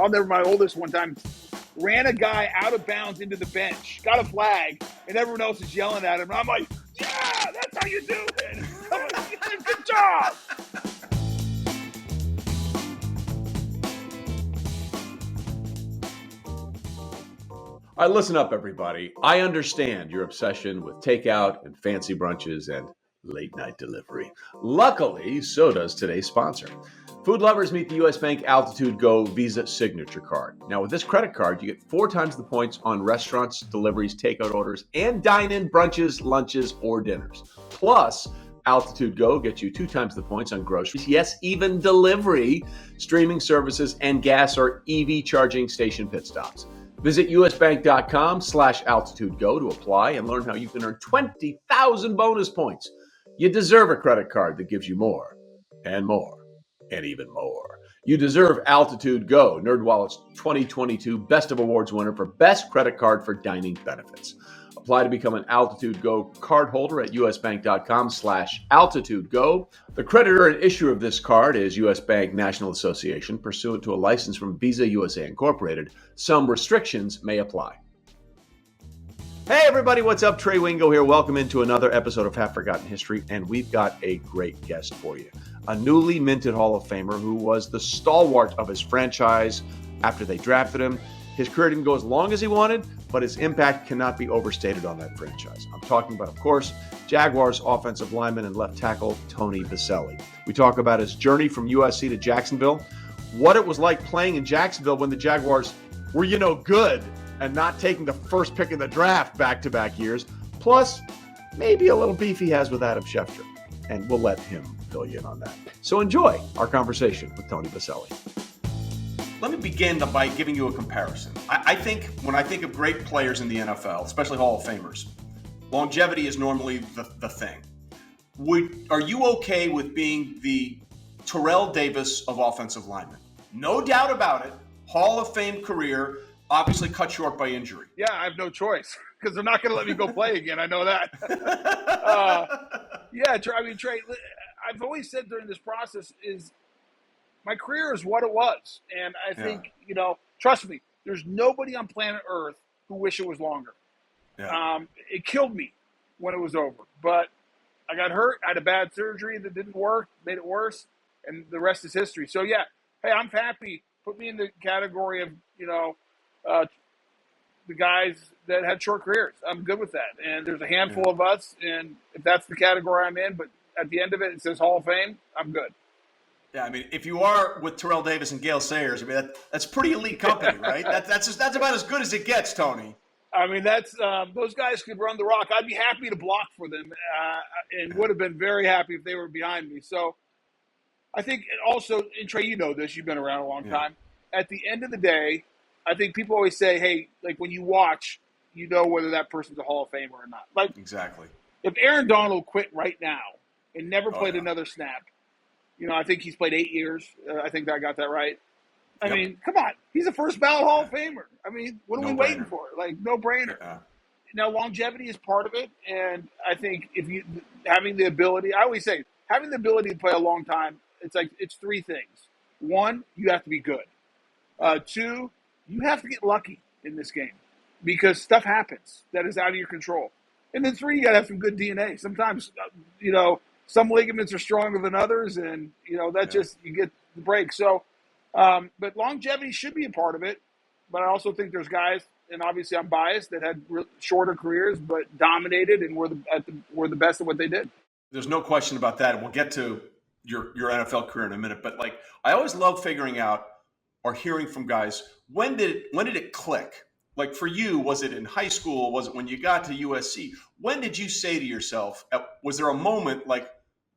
I'll never my oldest one time ran a guy out of bounds into the bench, got a flag, and everyone else is yelling at him. And I'm like, yeah, that's how you do it. I'm like, good job. All right, listen up, everybody. I understand your obsession with takeout and fancy brunches and late night delivery. Luckily, so does today's sponsor. Food lovers meet the U.S. Bank Altitude Go Visa Signature Card. Now, with this credit card, you get 4 times the points on restaurants, deliveries, takeout orders, and dine-in brunches, lunches, or dinners. Plus, Altitude Go gets you 2 times the points on groceries, yes, even delivery, streaming services, and gas or EV charging station pit stops. Visit usbank.com/altitudego to apply and learn how you can earn 20,000 bonus points. You deserve a credit card that gives you more and more and even more. You deserve Altitude Go, NerdWallet's 2022 Best of Awards winner for Best Credit Card for Dining Benefits. Apply to become an Altitude Go card holder at usbank.com/altitudego. The creditor and issuer of this card is U.S. Bank National Association, pursuant to a license from Visa USA Incorporated. Some restrictions may apply. Hey everybody, what's up? Trey Wingo here. Welcome into another episode of Half Forgotten History, and we've got a great guest for you. A newly minted Hall of Famer who was the stalwart of his franchise after they drafted him. His career didn't go as long as he wanted, but his impact cannot be overstated on that franchise. I'm talking about, of course, Jaguars offensive lineman and left tackle Tony Boselli. We talk about his journey from USC to Jacksonville, what it was like playing in Jacksonville when the Jaguars were, good and not taking the first pick in the draft back-to-back years, plus maybe a little beef he has with Adam Schefter. And we'll let him fill you in on that. So enjoy our conversation with Tony Boselli. Let me begin by giving you a comparison. I think when I think of great players in the NFL, especially Hall of Famers, longevity is normally the thing. Are you okay with being the Terrell Davis of offensive linemen? No doubt about it. Hall of Fame career, obviously cut short by injury. Yeah, I have no choice because they're not going to let me go play again. I know that. Trey, I've always said during this process is my career is what it was. And I think, trust me, there's nobody on planet Earth who wish it was longer. Yeah. It killed me when it was over. But I got hurt. I had a bad surgery that didn't work, made it worse, and the rest is history. So, yeah, hey, I'm happy. Put me in the category of, the guys that had short careers. I'm good with that. And there's a handful of us, and if that's the category I'm in, but at the end of it, it says Hall of Fame, I'm good. Yeah, I mean, if you are with Terrell Davis and Gale Sayers, I mean, that's pretty elite company, right? That's about as good as it gets, Tony. I mean, that's those guys could run the rock. I'd be happy to block for them and would have been very happy if they were behind me. So I think also, and Trey, you know this, you've been around a long time. At the end of the day, I think people always say, hey, like when you watch, you know whether that person's a Hall of Famer or not. Like exactly. If Aaron Donald quit right now and never played another snap, I think he's played 8 years. I think I got that right. I mean, come on. He's a first ballot Hall of Famer. I mean, what are we waiting for? Like, no brainer. Now, longevity is part of it. And I think having the ability, I always say, having the ability to play a long time, it's 3 things. 1, you have to be good. 2, you have to get lucky in this game because stuff happens that is out of your control. And then 3, you got to have some good DNA. Sometimes, some ligaments are stronger than others, and, just you get the break. So, but longevity should be a part of it. But I also think there's guys, and obviously I'm biased, that had shorter careers but dominated and were the best at what they did. There's no question about that. And we'll get to your NFL career in a minute. But I always love figuring out or hearing from guys, when did it click? Like for you, was it in high school? Was it when you got to USC? When did you say to yourself, was there a moment like,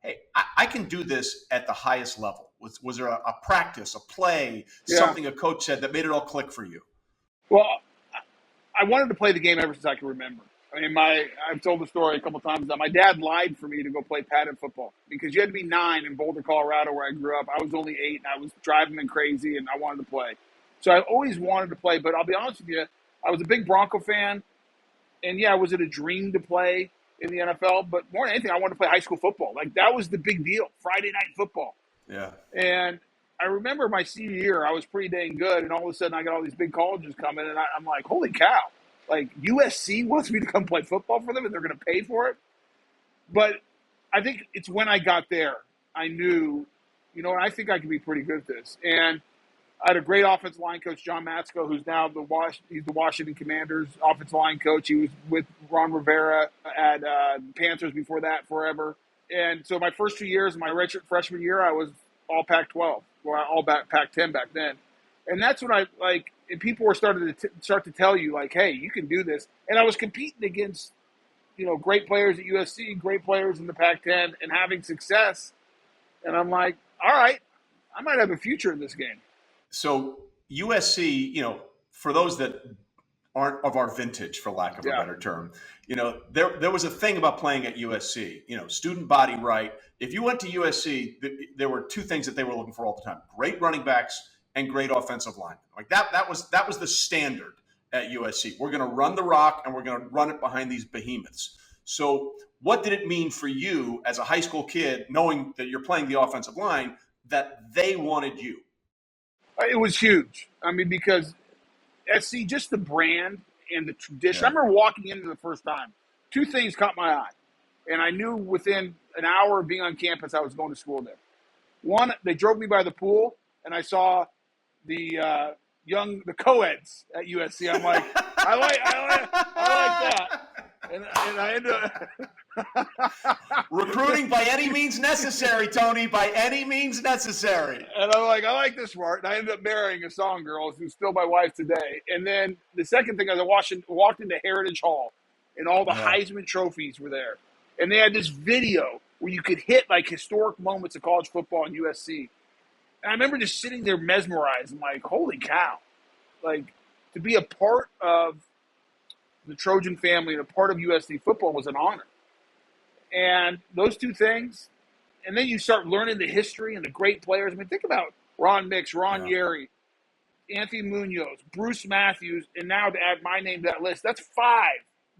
hey, I can do this at the highest level? Was there a practice, a play, something a coach said that made it all click for you? Well, I wanted to play the game ever since I can remember. I mean, I've told the story a couple times. My dad lied for me to go play padded football because you had to be 9 in Boulder, Colorado, where I grew up. I was only 8, and I was driving me crazy, and I wanted to play. So I always wanted to play, but I'll be honest with you, I was a big Bronco fan, and was it a dream to play in the NFL? But more than anything, I wanted to play high school football. Like, that was the big deal, Friday night football. Yeah. And I remember my senior year, I was pretty dang good, and all of a sudden I got all these big colleges coming, and I'm like, holy cow. Like, USC wants me to come play football for them, and they're going to pay for it? But I think it's when I got there, I knew, I think I could be pretty good at this. And I had a great offensive line coach, John Matsko, who's now he's the Washington Commanders offensive line coach. He was with Ron Rivera at Panthers before that forever. And so my first 2 years, my redshirt freshman year, I was all Pac-12, well, all Pac-10 back then. And that's when and people were starting to tell you, like, hey, you can do this. And I was competing against, great players at USC, great players in the Pac-10, and having success. And I'm like, all right, I might have a future in this game. So USC, for those that aren't of our vintage, for lack of a better term, there was a thing about playing at USC, student body right. If you went to USC, there were two things that they were looking for all the time: great running backs and great offensive linemen. Like that was the standard at USC. We're going to run the rock, and we're going to run it behind these behemoths. So what did it mean for you as a high school kid, knowing that you're playing the offensive line, that they wanted you? It was huge. I mean, because SC, just the brand and the tradition. Yeah. I remember walking in the first time. Two things caught my eye. And I knew within an hour of being on campus, I was going to school there. One, they drove me by the pool, and I saw the co-eds at USC. I'm like, I like that. And I ended up recruiting by any means necessary, Tony, by any means necessary. And I'm like, I like this part. And I ended up marrying a song girl who's still my wife today. And then the second thing, I walked into Heritage Hall, and all the Heisman trophies were there. And they had this video where you could hit like historic moments of college football in USC. And I remember just sitting there mesmerized. I'm like, holy cow. Like, to be a part of the Trojan family and a part of USC football was an honor. And those two things, and then you start learning the history and the great players. I mean, think about Ron Mix, Ron Yeri, Anthony Munoz, Bruce Matthews, and now to add my name to that list, that's 5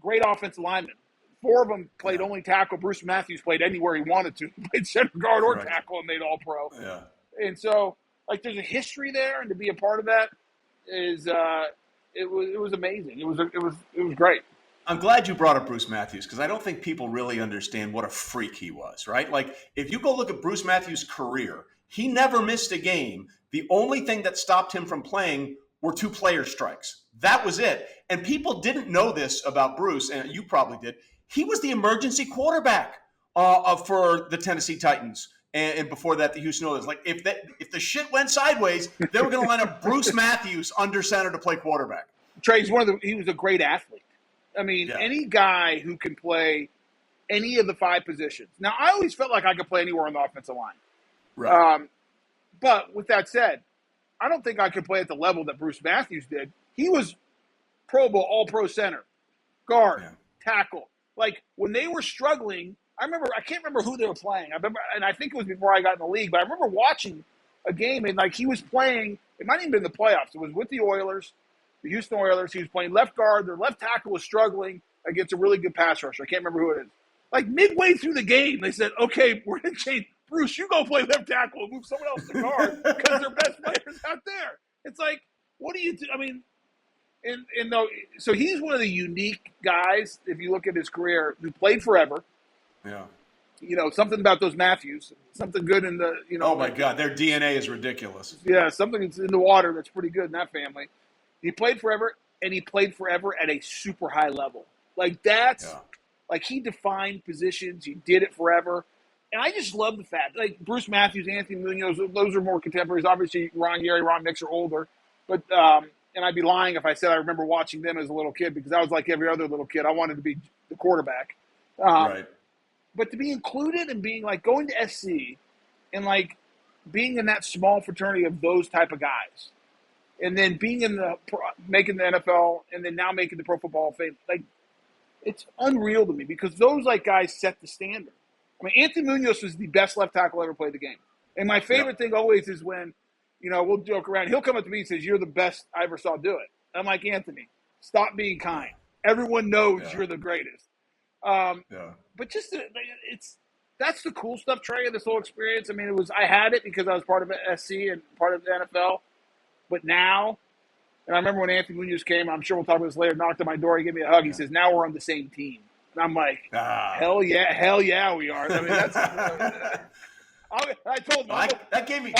great offensive linemen. 4 of them played only tackle. Bruce Matthews played anywhere he wanted to. He played center guard or tackle and made all-pro. Yeah. And so, there's a history there, and to be a part of that is it was amazing. It was great. I'm glad you brought up Bruce Matthews, because I don't think people really understand what a freak he was, right? Like, if you go look at Bruce Matthews' career, he never missed a game. The only thing that stopped him from playing were 2 player strikes. That was it. And people didn't know this about Bruce, and you probably did. He was the emergency quarterback for the Tennessee Titans. And before that, the Houston Oilers. Like, if the shit went sideways, they were going to line up Bruce Matthews under center to play quarterback. Trey, he was a great athlete. I mean, any guy who can play any of the 5 positions. Now, I always felt like I could play anywhere on the offensive line. Right. But with that said, I don't think I could play at the level that Bruce Matthews did. He was Pro Bowl, all-pro center, guard, tackle. Like, when they were struggling, I can't remember who they were playing. I remember, and I think it was before I got in the league, but I remember watching a game, and, he was playing, it might even been the playoffs. It was with the Oilers, the Houston Oilers. He was playing left guard. Their left tackle was struggling against a really good pass rusher. I can't remember who it is. Like, midway through the game, they said, okay, we're going to change. Bruce, you go play left tackle and move someone else to guard because their best players out there. It's like, what do you do? I mean, so he's one of the unique guys, if you look at his career, who played forever. Yeah. Something about those Matthews, something good in the, Oh, my God. Their DNA is ridiculous. Yeah, something that's in the water that's pretty good in that family. He played forever, and he played forever at a super high level. Like, he defined positions. He did it forever. And I just love the fact, like, Bruce Matthews, Anthony Munoz, those are more contemporaries. Obviously, Ron Yeri, Ron Mix are older. But, and I'd be lying if I said I remember watching them as a little kid, because I was like every other little kid. I wanted to be the quarterback. Right. But to be included and being, going to SC and, being in that small fraternity of those type of guys, and then being making the NFL, and then now making the Pro Football Hall of Fame, it's unreal to me, because those, guys set the standard. I mean, Anthony Munoz was the best left tackle ever played the game. And my favorite thing always is when, we'll joke around. He'll come up to me and says, "You're the best I ever saw do it." I'm like, Anthony, stop being kind. Everyone knows you're the greatest. But just that's the cool stuff, Trey, of this whole experience. I mean, I had it because I was part of SC and part of the NFL. But now, and I remember when Anthony Munoz came, I'm sure we'll talk about this later, knocked on my door, he gave me a hug. He says, now we're on the same team. And I'm like, hell yeah, we are. I mean, that's I told him. That gave me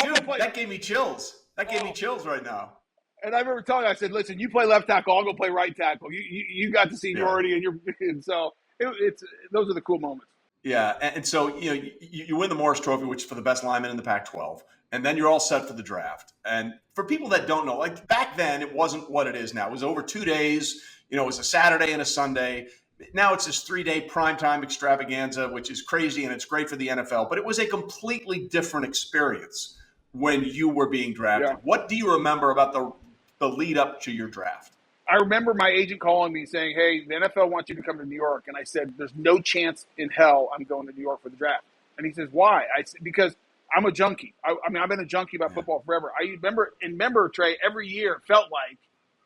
chills. That gave me chills right now. And I remember telling him, I said, listen, you play left tackle, I'll go play right tackle. You got the seniority, and so it's those are the cool moments. Yeah, and so you win the Morris Trophy, which is for the best lineman in the Pac-12, and then you're all set for the draft. And for people that don't know, like back then, it wasn't what it is now. It was over 2 days. It was a Saturday and a Sunday. Now it's this 3-day primetime extravaganza, which is crazy, and it's great for the NFL. But it was a completely different experience when you were being drafted. Yeah. What do you remember about the lead up to your draft? I remember my agent calling me saying, hey, the NFL wants you to come to New York. And I said, there's no chance in hell I'm going to New York for the draft. And he says, why? I said, because I'm a junkie. I mean, I've been a junkie about football forever. I remember, Trey, every year it felt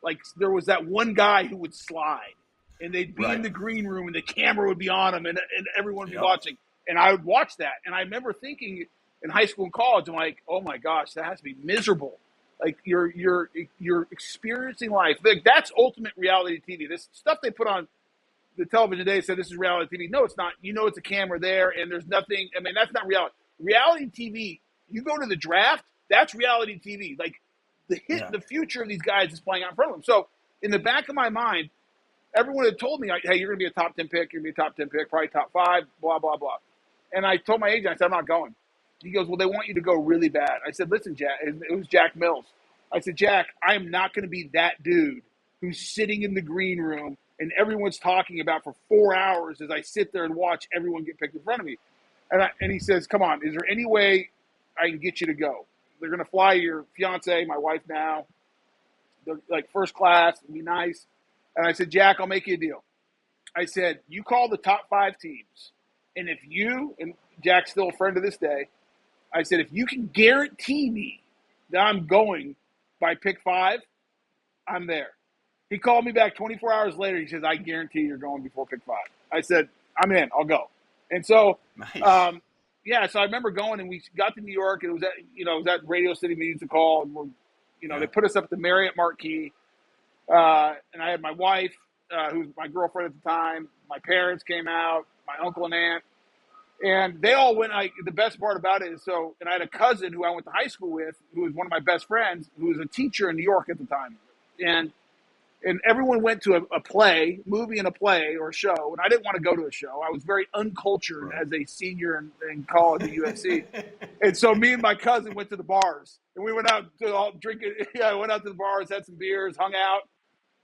like there was that one guy who would slide. And they'd be in the green room, and the camera would be on him, and everyone would be watching. And I would watch that. And I remember thinking in high school and college, I'm like, oh, my gosh, that has to be miserable. Like you're experiencing life. Like that's ultimate reality TV. This stuff they put on the television today said this is reality TV. No, it's not. It's a camera there, and there's nothing. I mean, that's not reality. Reality TV. You go to the draft. That's reality TV. Like the future of these guys is playing out in front of them. So in the back of my mind, everyone had told me, hey, you're going to be a top 10 pick. You're going to be a top 10 pick, probably top 5. Blah blah blah. And I told my agent, I said, I'm not going. He goes, well, they want you to go really bad. I said, listen, Jack, it was Jack Mills. I said, Jack, I am not going to be that dude who's sitting in the green room and everyone's talking about for 4 hours as I sit there and watch everyone get picked in front of me. And he says, come on, is there any way I can get you to go? They're going to fly your fiance, my wife now, like first class, it'd be nice. And I said, Jack, I'll make you a deal. I said, you call the top 5 teams. And if you, and Jack's still a friend to this day, I said, if you can guarantee me that I'm going by pick 5, I'm there. He called me back 24 hours later. He says, I guarantee you're going before pick 5. I said, I'm in. I'll go. And so, so I remember going, and we got to New York, and it was at Radio City Music Hall, and they put us up at the Marriott Marquis, and I had my wife, who was my girlfriend at the time. My parents came out, my uncle and aunt. And they all went, the best part about it is and I had a cousin who I went to high school with, who was one of my best friends, who was a teacher in New York at the time. And everyone went to a movie and a play or a show, and I didn't want to go to a show. I was very uncultured as a senior in college at USC. And so me and my cousin went to the bars, and we went out to all drinking. Yeah, I went out to the bars, had some beers, hung out,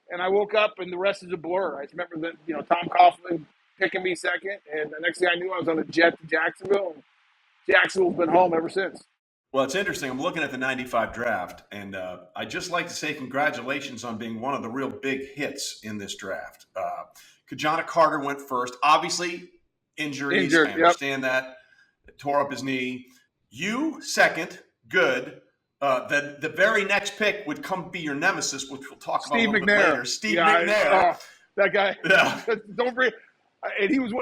and I woke up, and the rest is a blur. I just remember that, Tom Coughlin picking me second, and the next thing I knew, I was on a jet to Jacksonville, and Jacksonville's been home ever since. Well, it's interesting. I'm looking at the 95 draft, and I'd just like to say congratulations on being one of the real big hits in this draft. Kajana Carter went first. Obviously, injuries. I understand that. Tore up his knee. You, second. Good. The very next pick would be your nemesis, which we'll talk about a little bit later. Steve McNair. That guy. Yeah. Don't bring. And he was,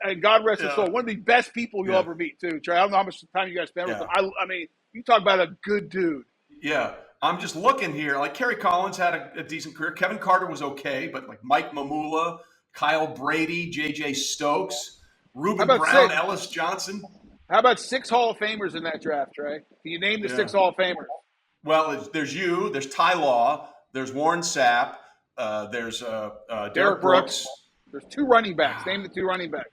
and God rest his soul, one of the best people you'll ever meet, too, Trey. I don't know how much time you guys spend with him. I mean, you talk about a good dude. Yeah. I'm just looking here. Like, Kerry Collins had a decent career. Kevin Carter was okay, but like Mike Mamula, Kyle Brady, J.J. Stokes, Reuben Brown, Ellis Johnson. How about 6 Hall of Famers in that draft, Trey? Can you name the 6 Hall of Famers? Well, there's you, there's Ty Law, there's Warren Sapp, there's Derek Brooks. There's 2 running backs. Name the 2 running backs.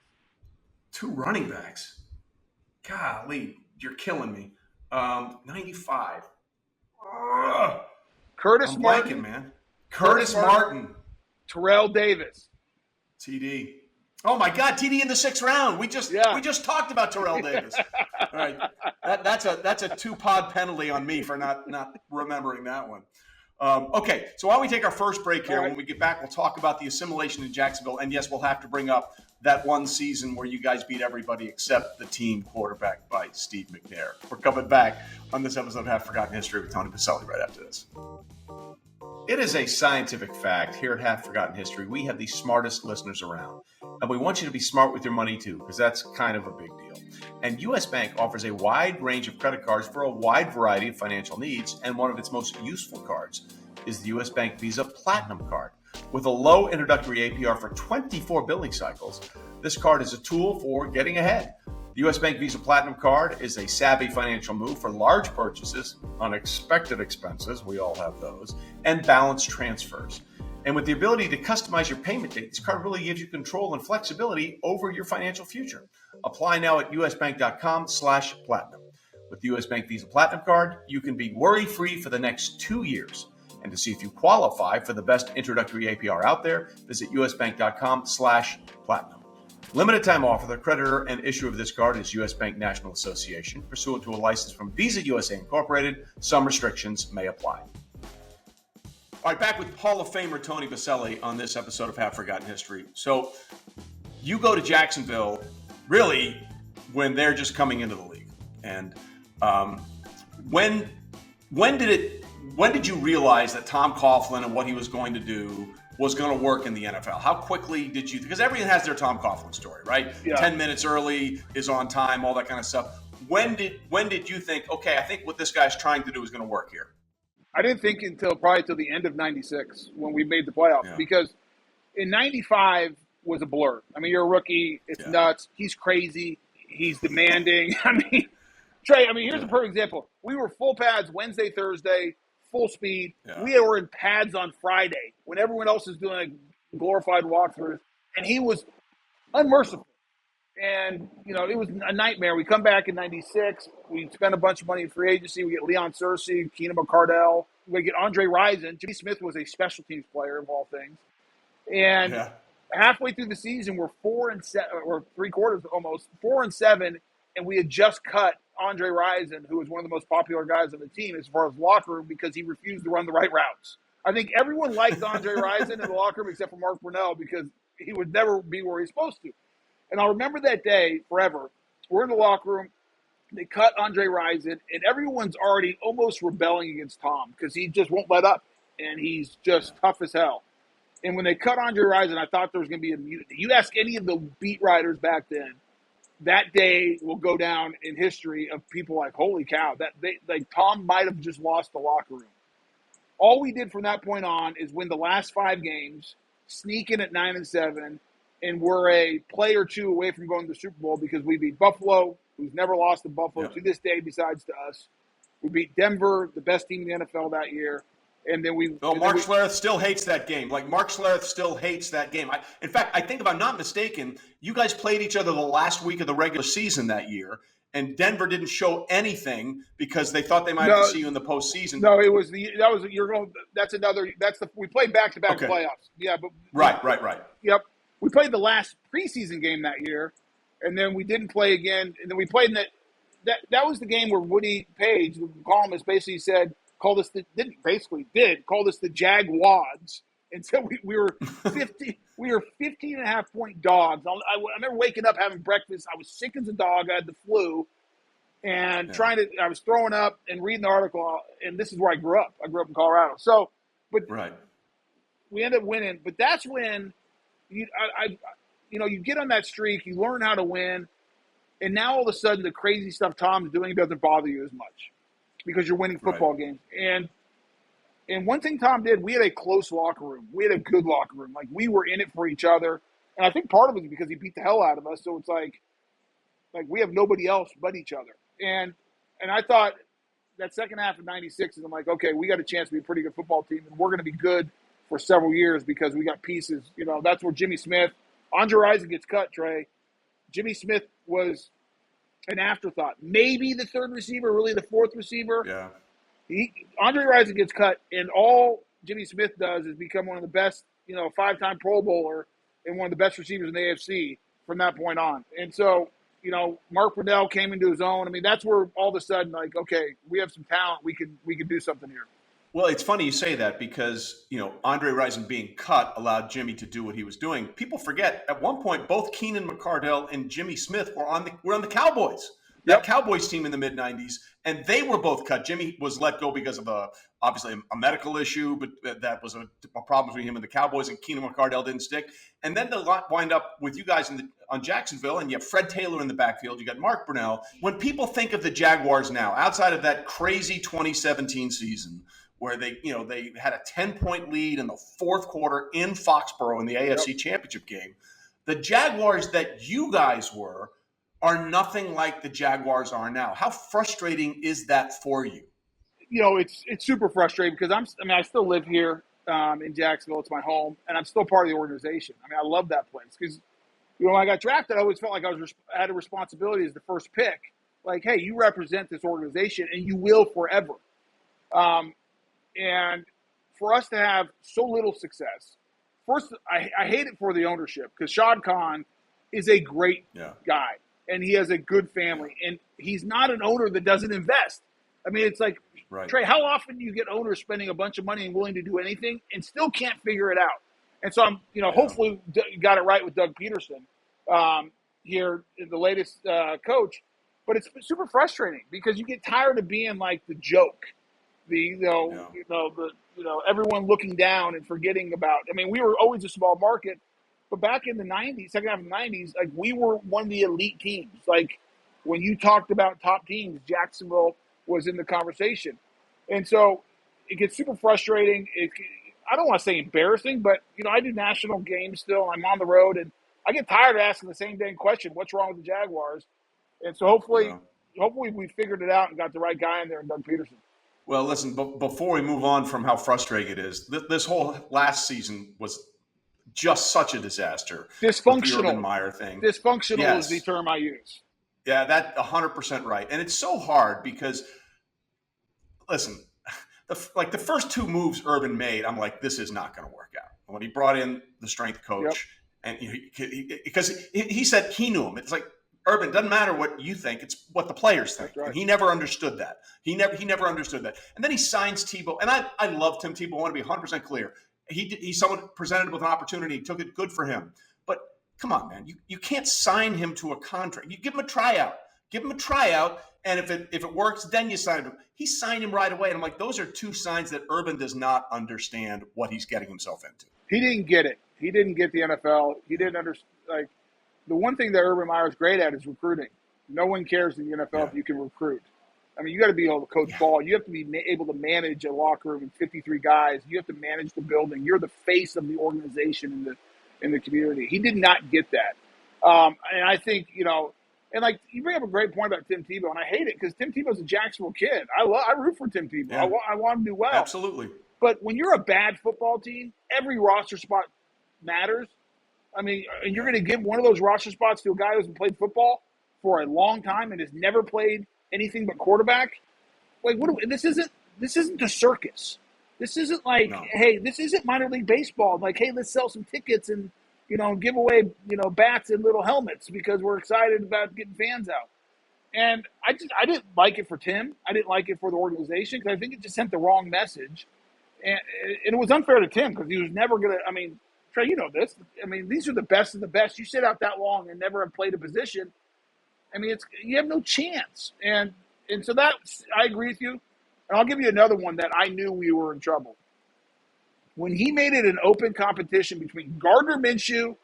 2 running backs? Golly, you're killing me. 95. Curtis Martin. Man. Curtis Martin. Terrell Davis. TD. Oh, my God, TD in the 6th round. We just talked about Terrell Davis. All right. That's a 2-pod penalty on me for not remembering that one. Okay, so while we take our first break here, when we get back, we'll talk about the assimilation in Jacksonville. And yes, we'll have to bring up that one season where you guys beat everybody except the team quarterbacked by Steve McNair. We're coming back on this episode of Half Forgotten History with Tony Boselli right after this. It is a scientific fact here at Half Forgotten History, we have the smartest listeners around. And we want you to be smart with your money too, because that's kind of a big deal. And US Bank offers a wide range of credit cards for a wide variety of financial needs. And one of its most useful cards is the US Bank Visa Platinum Card. With a low introductory APR for 24 billing cycles, this card is a tool for getting ahead. The US Bank Visa Platinum Card is a savvy financial move for large purchases, unexpected expenses, we all have those, and balance transfers. And with the ability to customize your payment date, this card really gives you control and flexibility over your financial future. Apply now at usbank.com/platinum. With the US Bank Visa Platinum Card, you can be worry-free for the next 2 years. And to see if you qualify for the best introductory APR out there, visit usbank.com/platinum. Limited time offer. The creditor and issuer of this card is US Bank National Association, pursuant to a license from Visa USA Incorporated. Some restrictions may apply. All right, back with Hall of Famer Tony Boselli on this episode of Half Forgotten History. So you go to Jacksonville really when they're just coming into the league. And when did you realize that Tom Coughlin and what he was going to do was going to work in the NFL? How quickly did you, because everyone has their Tom Coughlin story, right? Yeah. 10 minutes early, is on time, all that kind of stuff. When did you think, okay, I think what this guy's trying to do is going to work here? I didn't think probably until the end of 96 when we made the playoffs, because in 95 was a blur. I mean, you're a rookie. It's nuts. He's crazy. He's demanding. I mean, Trey, here's a perfect example. We were full pads Wednesday, Thursday, full speed. Yeah. We were in pads on Friday when everyone else is doing a glorified walkthrough, and he was unmerciful. And, it was a nightmare. We come back in 96. We spend a bunch of money in free agency. We get Leon Searcy, Keenan McCardell. We get Andre Rison. Jimmy Smith was a special teams player, of all things. And halfway through the season, we're 4-7, or 3 quarters almost, 4-7, and we had just cut Andre Rison, who was one of the most popular guys on the team as far as locker room, because he refused to run the right routes. I think everyone liked Andre Rison in the locker room except for Mark Brunell, because he would never be where he's supposed to. And I'll remember that day forever. We're in the locker room. They cut Andre Rison, and everyone's already almost rebelling against Tom because he just won't let up, and he's just tough as hell. And when they cut Andre Rison, I thought there was going to be a mutiny. You ask any of the beat writers back then, that day will go down in history of people like, holy cow, Tom might have just lost the locker room. All we did from that point on is win the last 5 games, sneak in at 9-7, and we're a play or two away from going to the Super Bowl because we beat Buffalo, who's never lost to Buffalo to this day besides to us. We beat Denver, the best team in the NFL that year. And then Mark Schlereth still hates that game. Mark Schlereth still hates that game. In fact, I think if I'm not mistaken, you guys played each other the last week of the regular season that year, and Denver didn't show anything because they thought they might have to see you in the postseason. No, we played back-to-back playoffs. Yeah, but right. Yep. We played the last preseason game that year, and then we didn't play again. And then we played in that was the game where Woody Page, the columnist, basically called us the Jaguars. And so we were 15 and a half point dogs. I remember waking up, having breakfast. I was sick as a dog. I had the flu, and I was throwing up and reading the article. And this is where I grew up. I grew up in Colorado. So, we ended up winning. But that's when you get on that streak. You learn how to win, and now all of a sudden the crazy stuff Tom's doing doesn't bother you as much because you're winning football games. And one thing Tom did, we had a close locker room. We had a good locker room. We were in it for each other. And I think part of it is because he beat the hell out of us. So it's like we have nobody else but each other. And I thought that second half of 96 is I'm like, okay, we got a chance to be a pretty good football team. And we're going to be good for several years because we got pieces. That's where Jimmy Smith, Andre Rison gets cut, Trey. Jimmy Smith was an afterthought. Maybe the third receiver, really the fourth receiver. Yeah. Andre Rison gets cut, and all Jimmy Smith does is become one of the best, 5-time Pro Bowler and one of the best receivers in the AFC from that point on. And so, Mark Brunell came into his own. That's where all of a sudden, okay, we have some talent. We could do something here. Well, it's funny you say that because, Andre Rison being cut allowed Jimmy to do what he was doing. People forget, at one point, both Keenan McCardell and Jimmy Smith were on the Cowboys. that Cowboys team in the mid-'90s, and they were both cut. Jimmy was let go because of obviously a medical issue, but that was a problem between him and the Cowboys, and Keenan McCardell didn't stick. And then the wind up with you guys on Jacksonville, and you have Fred Taylor in the backfield. You got Mark Brunell. When people think of the Jaguars now, outside of that crazy 2017 season, where they had a 10-point lead in the fourth quarter in Foxborough in the AFC Championship game, the Jaguars that you guys were are nothing like the Jaguars are now. How frustrating is that for you? It's super frustrating because I still live here in Jacksonville. It's my home, and I'm still part of the organization. I love that place because, when I got drafted, I always felt like I had a responsibility as the first pick. Like, hey, you represent this organization, and you will forever. And for us to have so little success, first, I hate it for the ownership because Shad Khan is a great guy. And he has a good family, and he's not an owner that doesn't invest. It's like, Trey, how often do you get owners spending a bunch of money and willing to do anything and still can't figure it out? And so I'm, hopefully got it right with Doug Peterson here, the latest coach. But it's super frustrating because you get tired of being like the joke, everyone looking down and forgetting about. We were always a small market. But back in the 90s, second half of the 90s, like we were one of the elite teams. Like when you talked about top teams, Jacksonville was in the conversation. And so it gets super frustrating. I don't want to say embarrassing, but, I do national games still. I'm on the road, and I get tired of asking the same dang question, what's wrong with the Jaguars? And so hopefully we figured it out and got the right guy in there in Doug Peterson. Well, listen, before we move on from how frustrating it is, this whole last season was just such a disaster. Dysfunctional. The Urban Meyer thing. Dysfunctional is the term I use. Yeah, that's 100% right. And it's so hard because, listen, the first two moves Urban made, I'm like, this is not going to work out. When he brought in the strength coach, and because he said he knew him. It's like, Urban, doesn't matter what you think, it's what the players think. Right. And he never understood that. He never understood that. And then he signs Tebow. And I love Tim Tebow. I want to be 100% clear. He's someone presented with an opportunity, took it, good for him. But come on, man, you can't sign him to a contract. You give him a tryout. And if it works, then you sign him. He signed him right away. And I'm like, those are two signs that Urban does not understand what he's getting himself into. He didn't get it. He didn't get the NFL. He didn't understand. Like, the one thing that Urban Meyer is great at is recruiting. No one cares in the NFL if you can recruit. You got to be able to coach ball. You have to be able to manage a locker room with 53 guys. You have to manage the building. You're the face of the organization in the community. He did not get that. And I think, and like you bring up a great point about Tim Tebow, and I hate it because Tim Tebow's a Jacksonville kid. I root for Tim Tebow. Yeah. I want him to do well. Absolutely. But when you're a bad football team, every roster spot matters. And you're going to give one of those roster spots to a guy who hasn't played football for a long time and has never played anything but quarterback. Like, this isn't a circus. This isn't like, hey, this isn't minor league baseball. Like, hey, let's sell some tickets and, give away, bats and little helmets because we're excited about getting fans out. And I didn't like it for Tim. I didn't like it for the organization because I think it just sent the wrong message. And it was unfair to Tim because he was never going to, Trey, you know this. These are the best of the best. You sit out that long and never have played a position. You have no chance. And so that, I agree with you. And I'll give you another one that I knew we were in trouble. When he made it an open competition between Gardner Minshew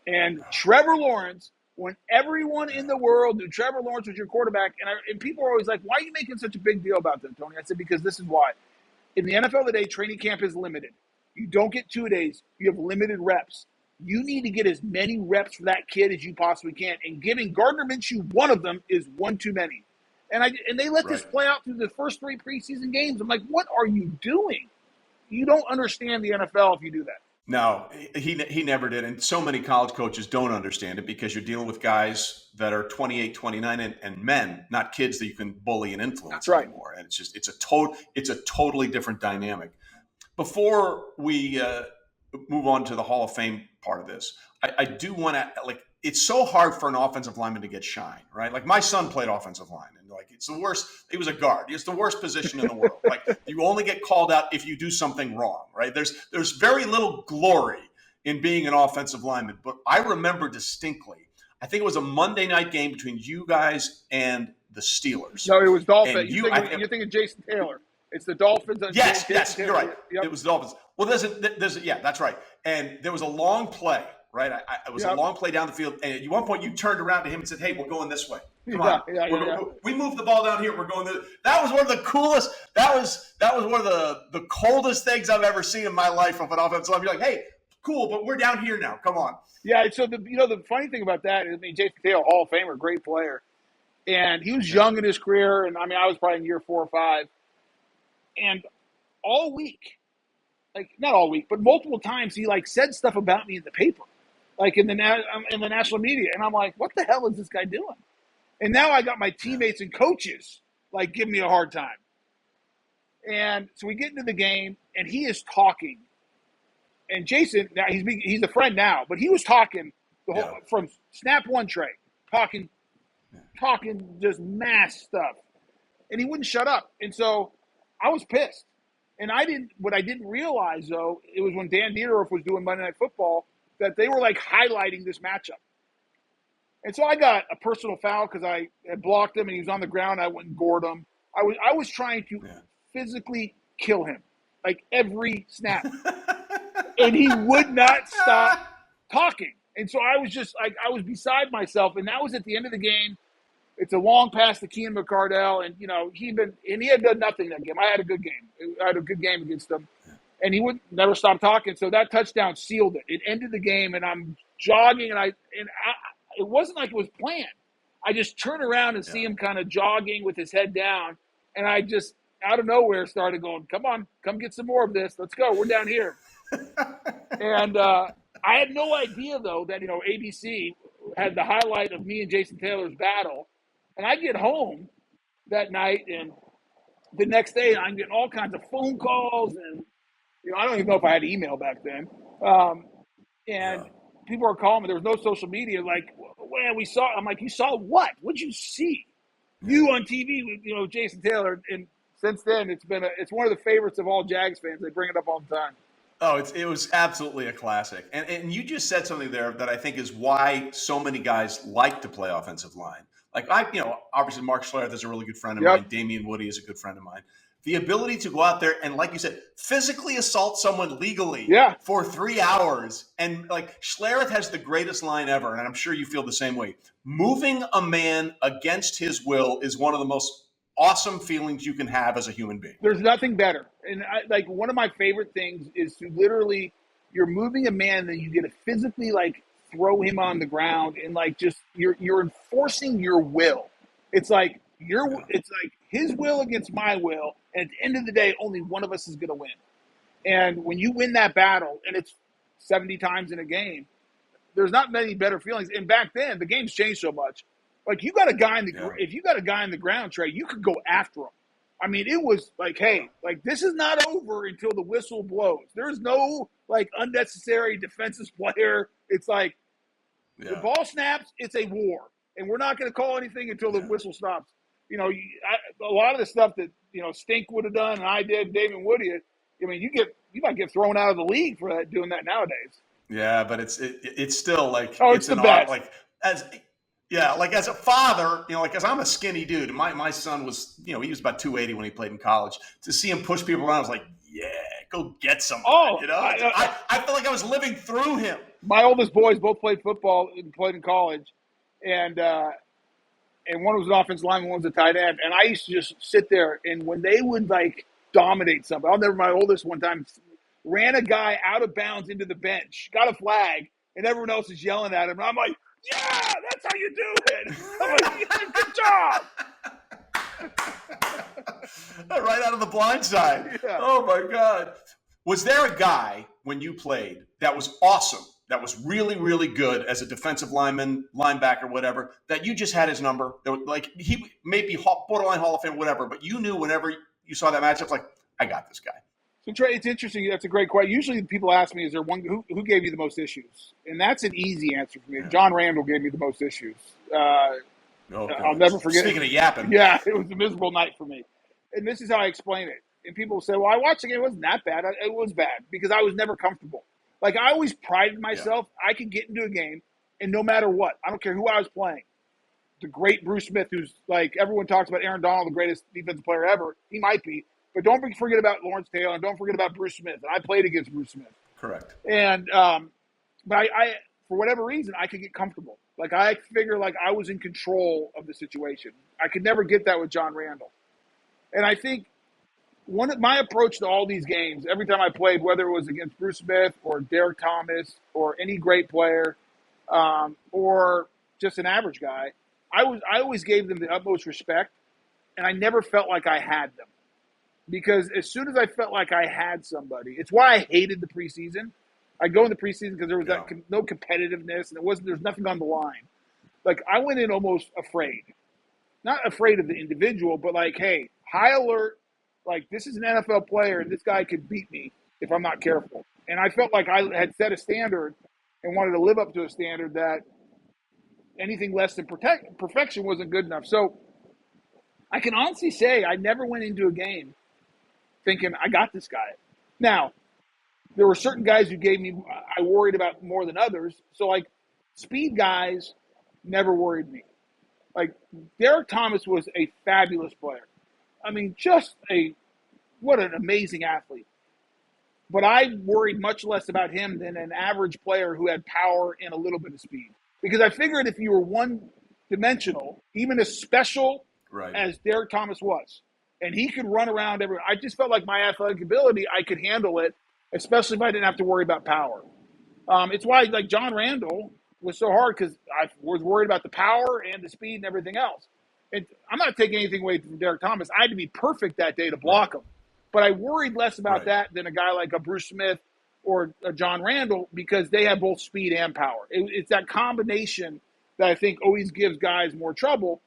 and Trevor Lawrence, when everyone in the world knew Trevor Lawrence was your quarterback, and people are always like, why are you making such a big deal about that, Tony? I said, because this is why. In the NFL today, training camp is limited. You don't get 2 days. You have limited reps. You need to get as many reps for that kid as you possibly can. And giving Gardner Minshew one of them is one too many. And they let this play out through the first 3 preseason games. I'm like, what are you doing? You don't understand the NFL if you do that. No, he never did. And so many college coaches don't understand it because you're dealing with guys that are 28, 29 and men, not kids that you can bully and influence anymore. And it's a totally different dynamic. Before we move on to the Hall of Fame part of this, I do want to, it's so hard for an offensive lineman to get shine, right? Like my son played offensive line, and it's the worst. He was a guard. It's the worst position in the world. You only get called out if you do something wrong, right? There's very little glory in being an offensive lineman. But I remember distinctly, I think it was a Monday night game between you guys and the Steelers. No, it was Dolphins. And You're thinking Jason Taylor. It's the Dolphins. Yes, Jason you're right. Yep. It was the Dolphins. Well, yeah, that's right. And there was a long play, right? It was a long play down the field. And at one point, you turned around to him and said, "Hey, we're going this way. Come on. We moved the ball down here. We're going this." That was one of the coolest. That was one of the coldest things I've ever seen in my life of an offensive line. You're like, "Hey, cool, but we're down here now. Come on." Yeah. So the funny thing about that is, Jason Taylor, Hall of Famer, great player, and he was young in his career, and I was probably in year 4 or 5, and all week, like not all week, but multiple times, he said stuff about me in the paper, like in the national media, and I'm like, what the hell is this guy doing? And now I got my teammates and coaches giving me a hard time. And so we get into the game, and he is talking. And Jason, now he's a friend now, but he was talking from snap one, Trey, talking just mass stuff, and he wouldn't shut up. And so I was pissed. And what I didn't realize though, it was when Dan Dierdorf was doing Monday Night Football that they were highlighting this matchup. And so I got a personal foul because I had blocked him and he was on the ground. I went and gored him. I was trying to physically kill him, every snap. And he would not stop talking. And so I was just I was beside myself. And that was at the end of the game. It's a long pass to Keenan McCardell. And, he had done nothing that game. I had a good game. I had a good game against him. And he would never stop talking. So that touchdown sealed it. It ended the game. And I'm jogging. And it wasn't like it was planned. I just turned around and see him kind of jogging with his head down. And I just, out of nowhere, started going, come on, come get some more of this. Let's go. We're down here. And I had no idea, though, that, ABC had the highlight of me and Jason Taylor's battle. And I get home that night, and the next day I'm getting all kinds of phone calls. And, I don't even know if I had email back then. And people are calling me. There was no social media. Well, we saw. I'm like, you saw what? What'd you see? You on TV with Jason Taylor. And since then, it's one of the favorites of all Jags fans. They bring it up all the time. Oh, it was absolutely a classic. And you just said something there that I think is why so many guys like to play offensive line. Obviously Mark Schlereth is a really good friend of mine. Damian Woody is a good friend of mine. The ability to go out there and, like you said, physically assault someone legally for 3 hours. And Schlereth has the greatest line ever, and I'm sure you feel the same way. Moving a man against his will is one of the most awesome feelings you can have as a human being. There's nothing better. And one of my favorite things is to literally, you're moving a man that you get to physically throw him on the ground and just you're enforcing your will. It's it's his will against my will, and at the end of the day, only one of us is going to win. And when you win that battle, and it's 70 times in a game, there's not many better feelings. And back then, the game's changed so much. You got a guy if you got a guy in the ground, Trey, you could go after him. It was hey, this is not over until the whistle blows. There's no unnecessary defensive player. It's the ball snaps, it's a war, and we're not going to call anything until the whistle stops. A lot of the stuff that Stink would have done, and I did, David Woody. You might get thrown out of the league for doing that nowadays. Yeah, but it's still it's the best. As a father, as I'm a skinny dude, and my son was, he was about 280 when he played in college. To see him push people around, I was like, yeah, go get somebody. I felt like I was living through him. My oldest boys both played football and played in college, and one was an offensive lineman, one was a tight end. And I used to just sit there, and when they would dominate something, I'll never. My oldest one time ran a guy out of bounds into the bench, got a flag, and everyone else is yelling at him. And I'm like, yeah, that's how you do it. I'm like, yeah, good job. Right out of the blind side. Yeah. Oh my God. Was there a guy when you played that was awesome, that was really, really good as a defensive lineman, linebacker, whatever, that you just had his number? That he may be borderline Hall of Fame, whatever, but you knew whenever you saw that matchup, I got this guy. So, Trey, it's interesting. That's a great question. Usually people ask me, is there one who gave you the most issues? And that's an easy answer for me. Yeah. John Randle gave me the most issues. I'll never forget. Speaking of yapping. Yeah, it was a miserable night for me. And this is how I explain it. And people say, well, I watched the game. It wasn't that bad. It was bad because I was never comfortable. I always prided myself. Yeah. I could get into a game And no matter what, I don't care who I was playing, the great Bruce Smith, who's like everyone talks about Aaron Donald, the greatest defensive player ever. He might be. But don't forget about Lawrence Taylor, and don't forget about Bruce Smith. And I played against Bruce Smith. Correct. And but I for whatever reason, I could get comfortable. Like I figure like I was in control of the situation. I could never get that with John Randle. And I think my approach to all these games, every time I played, whether it was against Bruce Smith or Derek Thomas or any great player, or just an average guy, I always gave them the utmost respect, and I never felt like I had them. Because as soon as I felt like I had somebody, it's why I hated the preseason. I go in the preseason because there was no competitiveness, and there's nothing on the line. Like I went in almost afraid, not afraid of the individual, but like, hey, high alert. Like this is an NFL player, and this guy could beat me if I'm not careful. And I felt like I had set a standard and wanted to live up to a standard that anything less than perfection wasn't good enough. So I can honestly say I never went into a game thinking I got this guy. Now, there were certain guys who I worried about more than others. So like speed guys never worried me. Like Derek Thomas was a fabulous player. I mean, what an amazing athlete. But I worried much less about him than an average player who had power and a little bit of speed. Because I figured if you were one-dimensional, even as special as Derek Thomas was, and he could run around everywhere, I just felt like my athletic ability, I could handle it, especially if I didn't have to worry about power. It's why, like, John Randle was so hard because I was worried about the power and the speed and everything else. And I'm not taking anything away from Derek Thomas. I had to be perfect that day to block him. But I worried less about that than a guy like a Bruce Smith or a John Randle because they have both speed and power. It's that combination that I think always gives guys more trouble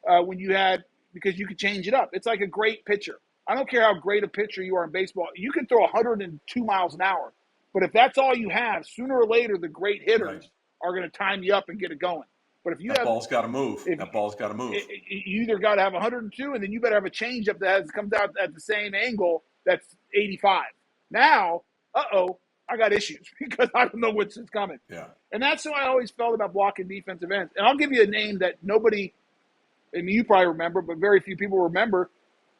because you can change it up. It's like a great pitcher. I don't care how great a pitcher you are in baseball. You can throw 102 miles an hour. But if that's all you have, sooner or later the great hitters are going to time you up and get it going. But if that ball's got to move. That ball's got to move. You either got to have 102, and then you better have a changeup that comes out at the same angle that's 85. Now, I got issues because I don't know which is coming. Yeah. And that's how I always felt about blocking defensive ends. And I'll give you a name that nobody, I mean, you probably remember, but very few people remember.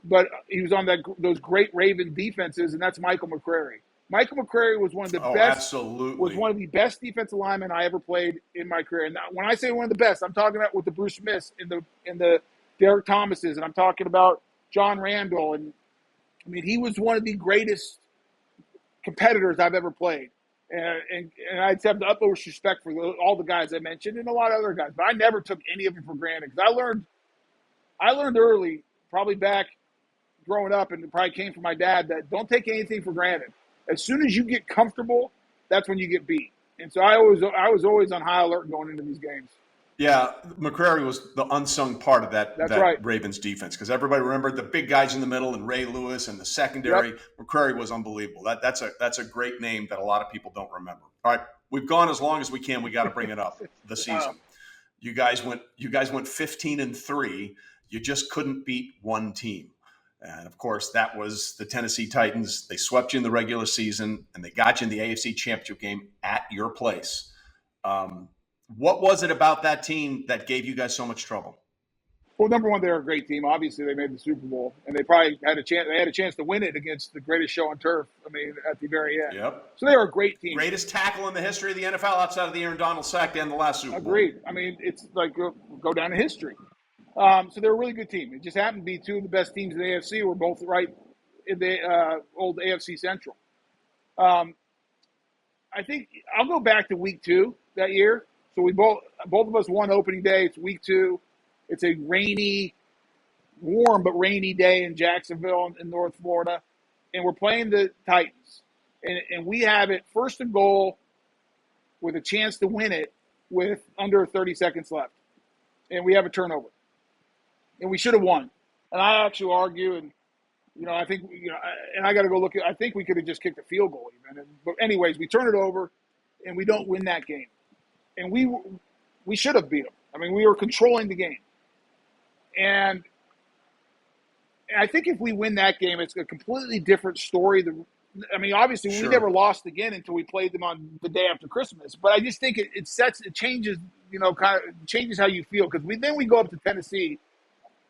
But he was on those great Raven defenses, and that's Michael McCrary. Michael McCrary was one of the best defensive linemen I ever played in my career. And when I say one of the best, I'm talking about with the Bruce Smiths and the Derek Thomases, and I'm talking about John Randle. And I mean, he was one of the greatest competitors I've ever played. And I have the utmost respect for all the guys I mentioned and a lot of other guys. But I never took any of them for granted because I learned early, probably back growing up, and it probably came from my dad, that don't take anything for granted. As soon as you get comfortable, that's when you get beat. And so I was always on high alert going into these games. Yeah, McCrary was the unsung part of that right. Ravens defense because everybody remembered the big guys in the middle and Ray Lewis and the secondary. Yep. McCrary was unbelievable. That's a great name that a lot of people don't remember. All right, we've gone as long as we can. We got to bring it up. The season, you guys went 15-3. You just couldn't beat one team. And, of course, that was the Tennessee Titans. They swept you in the regular season, and they got you in the AFC Championship game at your place. What was it about that team that gave you guys so much trouble? Well, number one, they're a great team. Obviously, they made the Super Bowl, and they probably had a chance. They had a chance to win it against the greatest show on turf. I mean, at the very end. Yep. So they were a great team. Greatest tackle in the history of the NFL outside of the Aaron Donald sack and the last Super Bowl. Agreed. I mean, it's like go down in history. So they're a really good team. It just happened to be two of the best teams in the AFC were both right in the old AFC Central. I think I'll go back to week 2 that year. So we both of us won opening day. It's week 2. It's a warm but rainy day in Jacksonville in North Florida. And we're playing the Titans. And we have it first and goal with a chance to win it with under 30 seconds left. And we have a turnover. And we should have won. And I actually argue, and I think and I got to go look at. I think we could have just kicked a field goal even. But anyways, we turn it over, and we don't win that game. And we should have beat them. I mean, we were controlling the game. And I think if we win that game, it's a completely different story I mean, obviously, we never lost again until we played them on the day after Christmas. But I just think it changes, kind of changes how you feel. Because then we go up to Tennessee,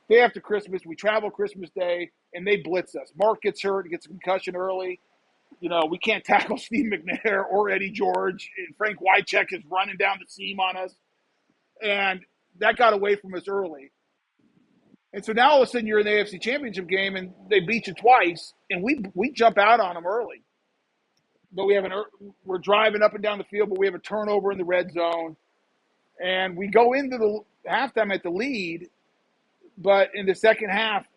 day after Christmas. We travel Christmas Day, and they blitz us. Mark gets hurt, gets a concussion early. We can't tackle Steve McNair or Eddie George. And Frank Wycheck is running down the seam on us. And that got away from us early. And so now all of a sudden you're in the AFC Championship game and they beat you twice, and we jump out on them early. But we're driving up and down the field, but we have a turnover in the red zone. And we go into the halftime at the lead, but in the second half,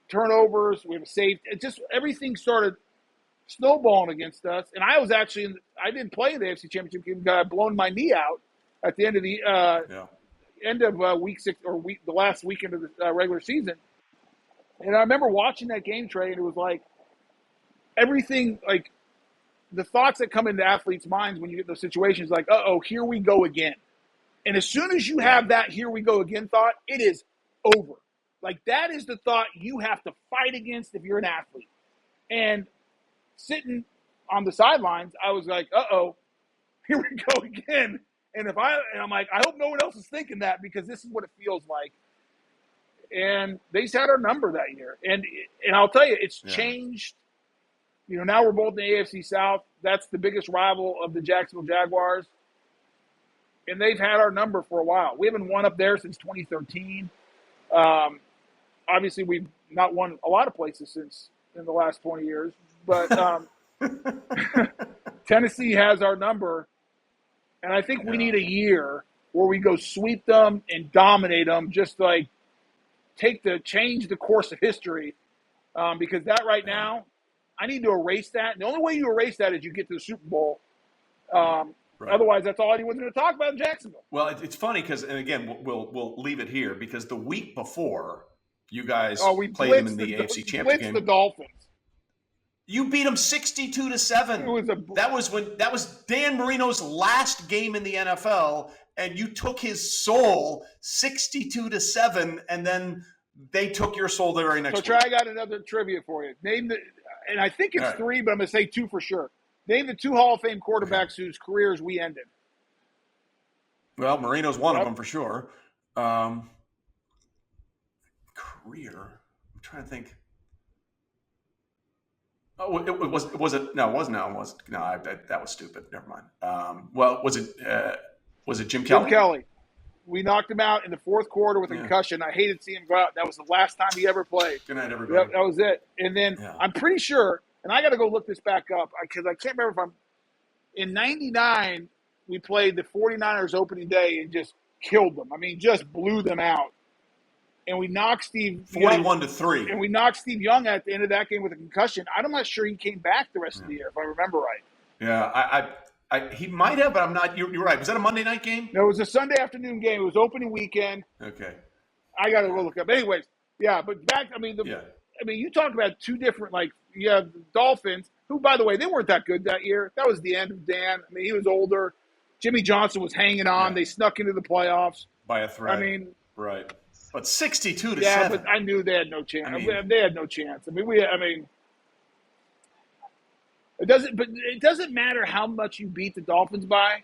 turnovers, we have a safety. It just everything started snowballing against us. And I was actually I didn't play in the AFC Championship game. I blown my knee out at the end of the end of week 6 or the last weekend of the regular season. And I remember watching that game, Trey, and it was like everything, like the thoughts that come into athletes' minds when you get those situations, like, here we go again. And as soon as you have that here we go again thought, it is over. Like that is the thought you have to fight against if you're an athlete. And sitting on the sidelines, I was like, here we go again. And I'm like, I hope no one else is thinking that, because this is what it feels like. And they just had our number that year. And I'll tell you, it's changed. Now we're both in the AFC South. That's the biggest rival of the Jacksonville Jaguars. And they've had our number for a while. We haven't won up there since 2013. Obviously, we've not won a lot of places since in the last 20 years. But Tennessee has our number. And I think we need a year where we go sweep them and dominate them, just like change the course of history. Because that right now, I need to erase that. And the only way you erase that is you get to the Super Bowl. Otherwise, that's all anyone's going to talk about in Jacksonville. Well, it's funny because, and again, we'll leave it here, because the week before you guys played them in the AFC Championship game. The Dolphins. You beat them 62-7. That was Dan Marino's last game in the NFL, and you took his soul 62-7, and then they took your soul the very next week. So, Trey, I got another trivia for you. And I think it's 3, but I'm going to say 2 for sure. Name the 2 Hall of Fame quarterbacks whose careers we ended. Well, Marino's one of them for sure. Career? I'm trying to think. Oh, that was stupid. Never mind. Was it Jim Kelly? Jim Kelly. We knocked him out in the fourth quarter with a concussion. I hated seeing him go out. That was the last time he ever played. Good night, everybody. That was it. And then I'm pretty sure, and I got to go look this back up because I can't remember if in 99, we played the 49ers opening day and just killed them. I mean, just blew them out. And we knocked Steve 41-3. And we knocked Steve Young at the end of that game with a concussion. I'm not sure he came back the rest of the year, if I remember right. Yeah, he might have, but I'm not. You're right. Was that a Monday night game? No, it was a Sunday afternoon game. It was opening weekend. Okay. I got to go look up. Anyways, but back. I mean, you talk about 2 different. Like you have the Dolphins, who, by the way, they weren't that good that year. That was the end of Dan. I mean, he was older. Jimmy Johnson was hanging on. They snuck into the playoffs by a thread. I mean, right. But 62-7. Yeah, but I knew they had no chance. They had no chance. It doesn't matter how much you beat the Dolphins by.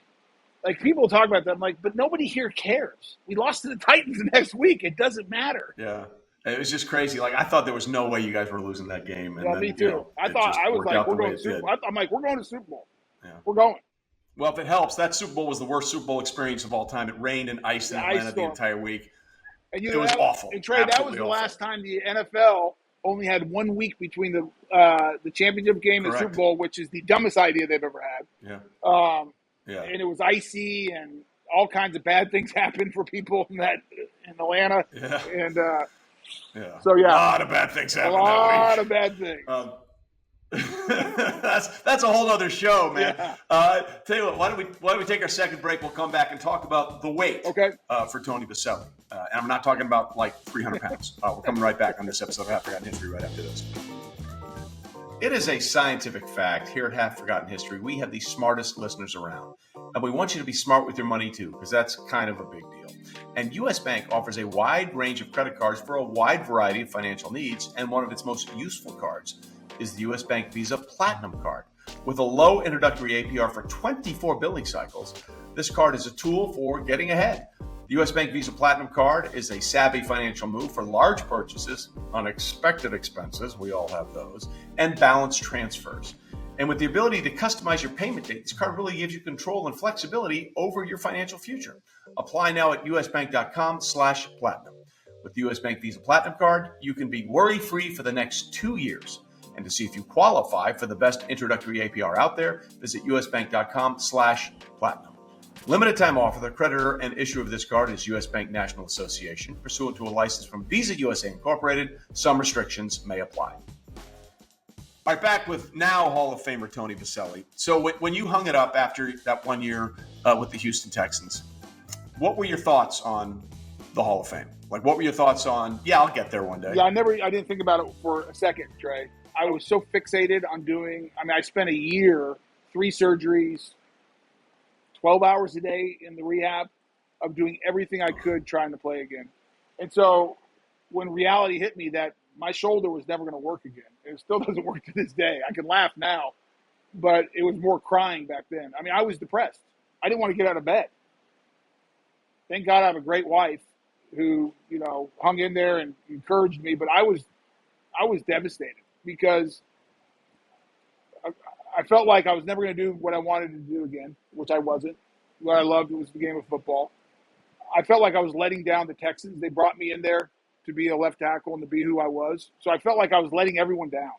Like, people talk about that. I'm like, but nobody here cares. We lost to the Titans the next week. It doesn't matter. Yeah. It was just crazy. Like, I thought there was no way you guys were losing that game. And me too. I was like, we're going to Super Bowl. I'm like, we're going to Super Bowl. Yeah. We're going. Well, if it helps, that Super Bowl was the worst Super Bowl experience of all time. It rained and iced in Atlanta the entire week. And it was awful. And Trey, that was the last time the NFL only had 1 week between the championship game and the Super Bowl, which is the dumbest idea they've ever had. Yeah. And it was icy, and all kinds of bad things happened for people in Atlanta. Yeah. And so a lot of bad things happened. A lot of bad things. That's a whole other show, man. Yeah. Tell you what, why don't we take our second break? We'll come back and talk about the weight for Tony Boselli. And I'm not talking about like 300 pounds. We're coming right back on this episode of Half Forgotten History right after this. It is a scientific fact here at Half Forgotten History. We have the smartest listeners around. And we want you to be smart with your money too, because that's kind of a big deal. And US Bank offers a wide range of credit cards for a wide variety of financial needs, and one of its most useful cards is the U.S. Bank Visa Platinum Card. With a low introductory APR for 24 billing cycles, this card is a tool for getting ahead. The U.S. Bank Visa Platinum Card is a savvy financial move for large purchases, unexpected expenses, we all have those, and balance transfers. And with the ability to customize your payment date, this card really gives you control and flexibility over your financial future. Apply now at usbank.com/platinum. With the U.S. Bank Visa Platinum Card, you can be worry-free for the next 2 years. And to see if you qualify for the best introductory APR out there, visit usbank.com/platinum. Limited time offer. The creditor and issuer of this card is U.S. Bank National Association, pursuant to a license from Visa USA Incorporated. Some restrictions may apply. All right, back with now Hall of Famer Tony Boselli. So when you hung it up after that 1 year with the Houston Texans, what were your thoughts on the Hall of Fame? Like, what were your thoughts on, I'll get there one day? Yeah, I didn't think about it for a second, Trey. I was so fixated on I spent a year, 3 surgeries, 12 hours a day in the rehab of doing everything I could trying to play again. And so when reality hit me that my shoulder was never going to work again, it still doesn't work to this day. I can laugh now, but it was more crying back then. I was depressed. I didn't want to get out of bed. Thank God I have a great wife who, hung in there and encouraged me, but I was devastated because I felt like I was never going to do what I wanted to do again, which I wasn't. What I loved was the game of football. I felt like I was letting down the Texans. They brought me in there to be a left tackle and to be who I was. So I felt like I was letting everyone down.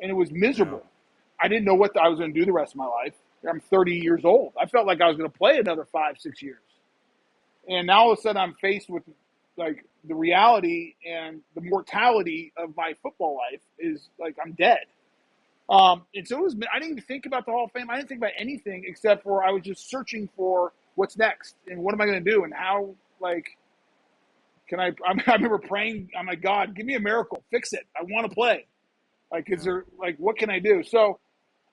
And it was miserable. Yeah. I didn't know what I was going to do the rest of my life. I'm 30 years old. I felt like I was going to play another 5-6 years. And now all of a sudden I'm faced with the reality and the mortality of my football life is I'm dead. And so I didn't even think about the Hall of Fame. I didn't think about anything except for I was just searching for what's next and what am I going to do and how, can I remember praying, oh my God, give me a miracle, fix it. I want to play. Is there, what can I do? So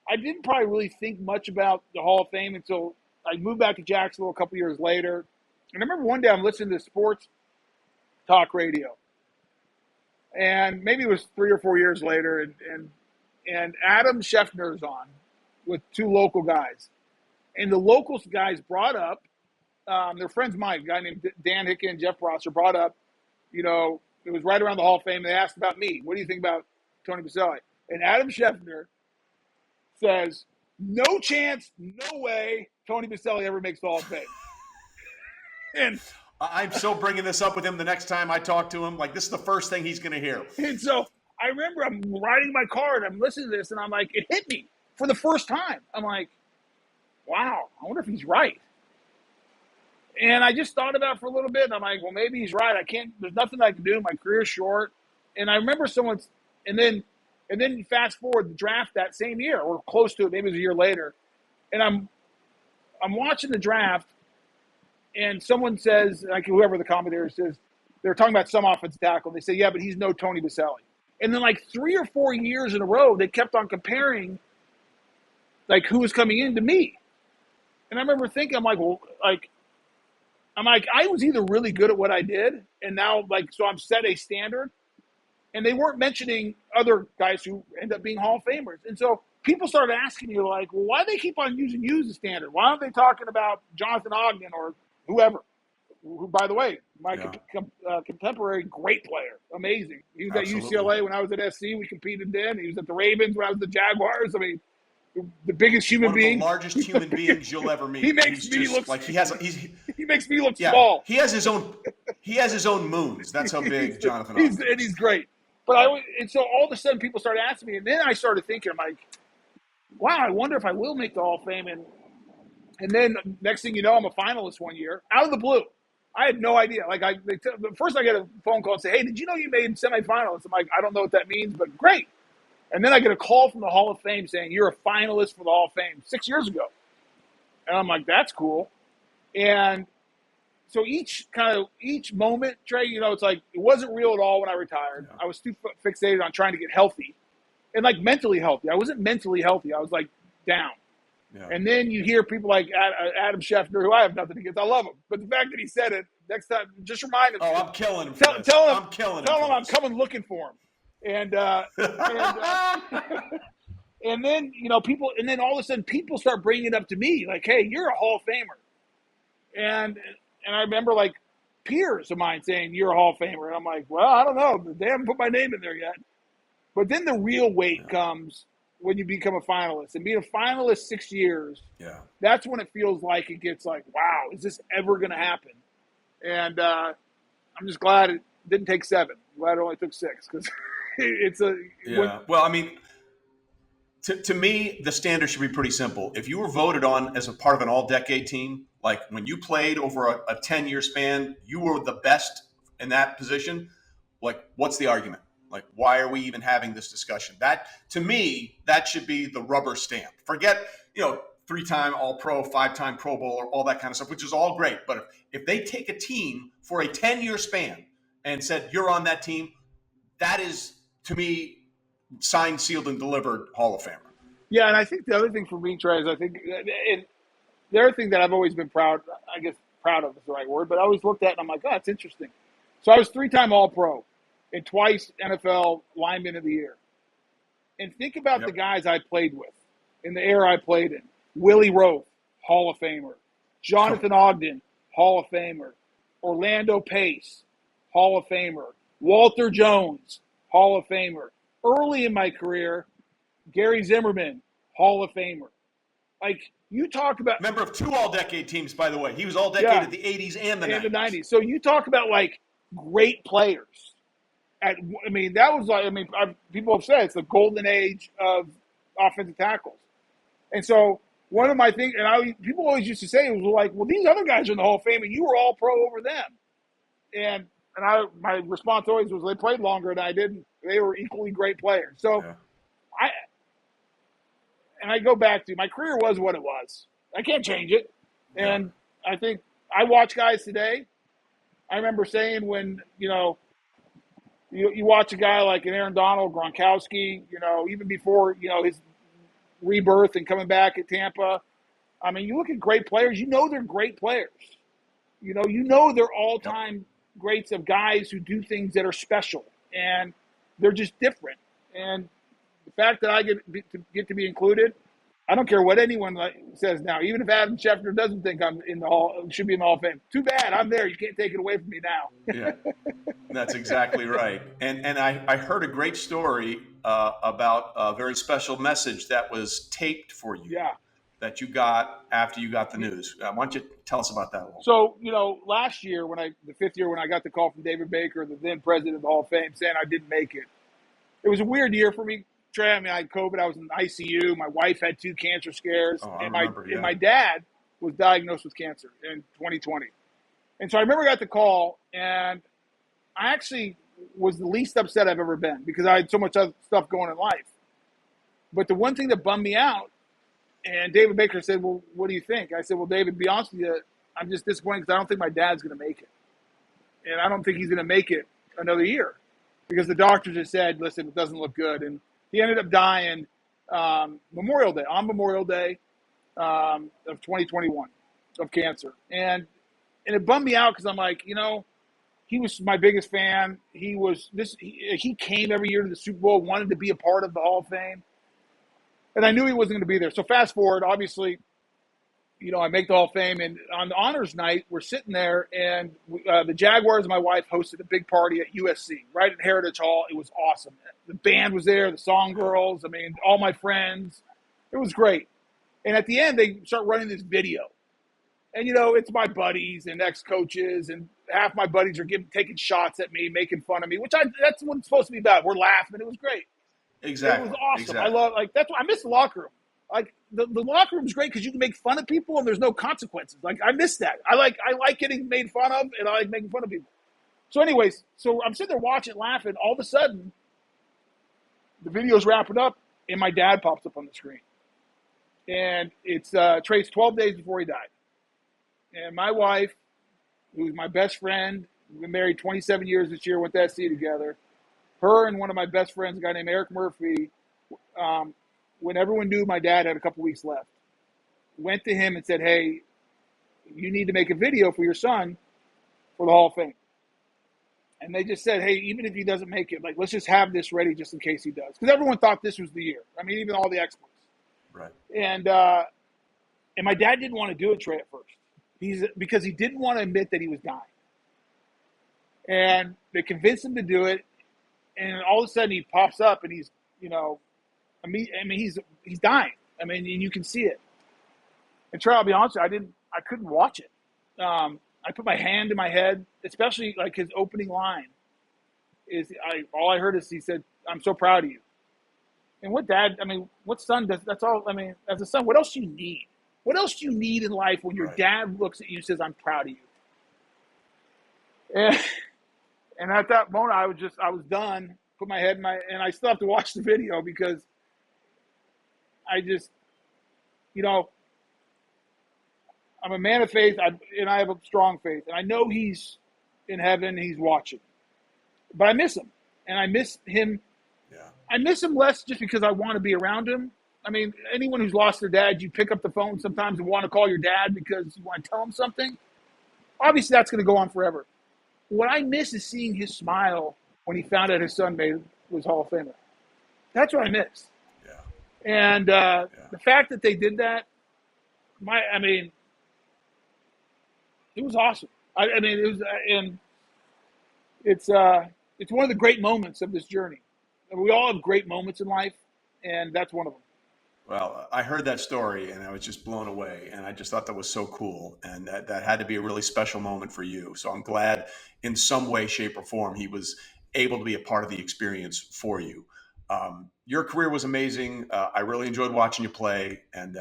I didn't probably really think much about the Hall of Fame until I moved back to Jacksonville a couple years later. And I remember one day I'm listening to sports talk radio. And maybe it was 3 or 4 years later, and Adam Schefter is on with 2 local guys. And the local guys brought up, their friends of mine, a guy named Dan Hicken and Jeff Prosser brought up, it was right around the Hall of Fame. They asked about me. What do you think about Tony Boselli? And Adam Schefter says, no chance, no way Tony Boselli ever makes the Hall of Fame. And I'm so bringing this up with him the next time I talk to him. This is the first thing he's going to hear. And so I remember I'm riding my car and I'm listening to this and I'm like, it hit me for the first time. I'm like, wow, I wonder if he's right. And I just thought about it for a little bit and I'm like, well, maybe he's right. There's nothing I can do. My career's short. And I remember and then fast forward the draft that same year or close to it, maybe it was a year later. And I'm watching the draft. And someone says, whoever the commentator says, they're talking about some offensive tackle. And they say, yeah, but he's no Tony Boselli. And then 3 or 4 years in a row, they kept on comparing, who was coming in to me. And I remember thinking, I was either really good at what I did, and now, so I'm set a standard. And they weren't mentioning other guys who end up being Hall of Famers. And so people started asking me, well, why do they keep on using you as a standard? Why aren't they talking about Jonathan Ogden or whoever, who, by the way, my contemporary, great player, amazing. He was Absolutely. At UCLA when I was at SC. We competed then. He was at the Ravens when I was at the Jaguars. The biggest human being. One of the largest human beings you'll ever meet. He makes me look he makes me look yeah, small. He has his own moons. That's how big Jonathan is. And he's great. But so all of a sudden people started asking me, and then I started thinking, I'm like, wow, I wonder if I will make the Hall of Fame. And then next thing you know, I'm a finalist one year, out of the blue. I had no idea. First I get a phone call and say, hey, did you know you made semifinalists? I'm like, I don't know what that means, but great. And then I get a call from the Hall of Fame saying, you're a finalist for the Hall of Fame 6 years ago. And I'm like, that's cool. And so each moment, Trey, it's it wasn't real at all when I retired. I was too fixated on trying to get healthy and mentally healthy. I wasn't mentally healthy. I was down. Yeah. And then you hear people like Adam Schefter, who I have nothing against. I love him. But the fact that he said it, next time, just remind him. Oh, I'm killing him. Tell him I'm coming looking for him. And then, and then all of a sudden people start bringing it up to me like, hey, you're a Hall of Famer. And I remember like peers of mine saying, you're a Hall of Famer. And I'm like, well, I don't know. They haven't put my name in there yet. But then the real weight comes when you become a finalist. And being a finalist 6 years, that's when it feels like it gets like, wow, is this ever going to happen? And I'm just glad it didn't take 7. I'm glad it only took 6 because it's a – Well, I mean – To me, the standard should be pretty simple. If you were voted on as a part of an all-decade team, like when you played over a 10-year span, you were the best in that position, like what's the argument? Like, why are we even having this discussion? That, to me, that should be the rubber stamp. Forget, 3-time All-Pro, 5-time Pro Bowler, all that kind of stuff, which is all great. But if they take a team for a 10-year span and said, you're on that team, that is, to me, signed, sealed, and delivered Hall of Famer. Yeah, and I think the other thing for me, Trey, is I think the other thing that I've always been proud of is the right word, but I always looked at it and I'm like, oh, it's interesting. So I was 3-time All-Pro and twice NFL Lineman of the Year. And think about the guys I played with in the era I played in. Willie Roth, Hall of Famer. Jonathan Ogden, Hall of Famer. Orlando Pace, Hall of Famer. Walter Jones, Hall of Famer. Early in my career, Gary Zimmerman, Hall of Famer. Like, you talk about – member of 2 all-decade teams, by the way. He was all-decade at the 80s and the 90s. So you talk about, like, great players. People have said it's the golden age of offensive tackles. And so one of my things – people always used to say, it was like, well, these other guys are in the Hall of Fame, and you were all-pro over them. And my response always was they played longer than I did. They were equally great players. So I go back to my career was what it was. I can't change it. And I think I watch guys today. I remember saying when, you watch a guy like an Aaron Donald, Gronkowski, even before, his rebirth and coming back at Tampa. I mean, you look at great players, they're great players. They're all-time greats of guys who do things that are special. And they're just different. And the fact that I get to be included, I don't care what anyone says now. Even if Adam Schefter doesn't think I'm should be in the Hall of Fame. Too bad. I'm there. You can't take it away from me now. Yeah, that's exactly right. And I heard a great story about a very special message that was taped for you. Yeah. That you got after you got the news. Why don't you tell us about that one? So, last year the 5th year when I got the call from David Baker, the then president of the Hall of Fame, saying I didn't make it. It was a weird year for me, Trey. I mean, I had COVID. I was in ICU. My wife had 2 cancer scares. And my dad was diagnosed with cancer in 2020. And so I remember I got the call, and I actually was the least upset I've ever been because I had so much other stuff going in life. But the one thing that bummed me out, and David Baker said, well, what do you think? I said, well, David, to be honest with you, I'm just disappointed because I don't think my dad's going to make it. And I don't think he's going to make it another year because the doctors have said, listen, it doesn't look good. And he ended up dying on Memorial Day of 2021 of cancer. And it bummed me out because I'm like, he was my biggest fan. He came every year to the Super Bowl, wanted to be a part of the Hall of Fame. And I knew he wasn't going to be there. So fast forward, obviously, I make the Hall of Fame. And on the honors night, we're sitting there, and the Jaguars and my wife hosted a big party at USC, right at Heritage Hall. It was awesome. The band was there, the song girls, all my friends. It was great. And at the end, they start running this video. And, it's my buddies and ex-coaches, and half my buddies are taking shots at me, making fun of me, that's what it's supposed to be about. We're laughing. It was great. Exactly. It was awesome. Exactly. I love that's why I miss the locker room. Like the locker room is great because you can make fun of people and there's no consequences. Like I miss that. I like getting made fun of and I like making fun of people. So anyways, I'm sitting there watching, laughing. All of a sudden, the video's wrapping up and my dad pops up on the screen. And it's Trey's 12 days before he died. And my wife, who's my best friend, we've been married 27 years this year, went to SC together. Her and one of my best friends, a guy named Eric Murphy, when everyone knew my dad had a couple weeks left, went to him and said, hey, you need to make a video for your son for the Hall of Fame. And they just said, hey, even if he doesn't make it, like, let's just have this ready just in case he does. Because everyone thought this was the year. I mean, even all the experts. Right. And my dad didn't want to do it, Trey, at first. Because he didn't want to admit that he was dying. And they convinced him to do it. And all of a sudden he pops up and he's, he's dying. I mean, and you can see it. And Trey, I'll be honest with you, I couldn't watch it. I put my hand in my head, especially like his opening line all I heard is he said, "I'm so proud of you." And what son does, that's all, as a son, what else do you need? What else do you need in life when your dad looks at you and says, "I'm proud of you"? And at that moment, I was done, put my head and I still have to watch the video because I just, I'm a man of faith, and I have a strong faith. And I know he's in heaven, he's watching. But I miss him. And I miss him. Yeah. I miss him less just because I want to be around him. I mean, anyone who's lost their dad, you pick up the phone sometimes and want to call your dad because you want to tell him something. Obviously, that's going to go on forever. What I miss is seeing his smile when he found out his son was Hall of Famer. That's what I miss. Yeah. And the fact that they did that, it was awesome. It was, and it's one of the great moments of this journey. We all have great moments in life, and that's one of them. Well, I heard that story, and I was just blown away, and I just thought that was so cool, and that had to be a really special moment for you. So I'm glad in some way, shape, or form he was able to be a part of the experience for you. Your career was amazing. I really enjoyed watching you play, and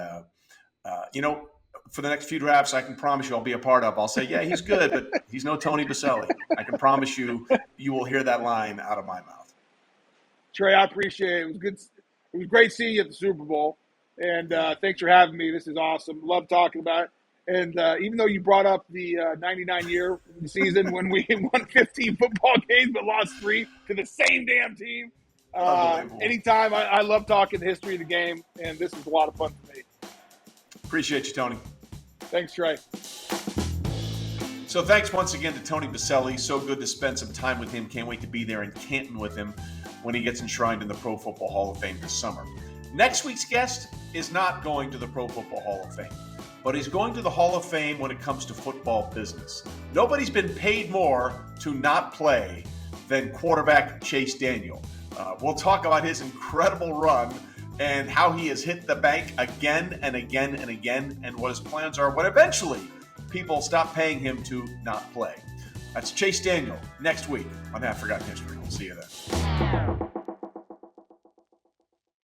for the next few drafts, I can promise you I'll be a part of. I'll say, yeah, he's good, but he's no Tony Boselli. I can promise you will hear that line out of my mouth. Trey, I appreciate it. It was good. It was great seeing you at the Super Bowl, and thanks for having me. This is awesome. Love talking about it. And even though you brought up the 99-year season when we won 15 football games but lost 3 to the same damn team, anytime I love talking the history of the game, and this is a lot of fun for me. Appreciate you, Tony. Thanks, Trey. So thanks once again to Tony Boselli. So good to spend some time with him. Can't wait to be there in Canton with him when he gets enshrined in the Pro Football Hall of Fame this summer. Next week's guest is not going to the Pro Football Hall of Fame, but he's going to the Hall of Fame when it comes to football business. Nobody's been paid more to not play than quarterback Chase Daniel. We'll talk about his incredible run and how he has hit the bank again and again and again, and what his plans are when eventually people stop paying him to not play. That's Chase Daniel next week on That Forgotten History. We'll see you then.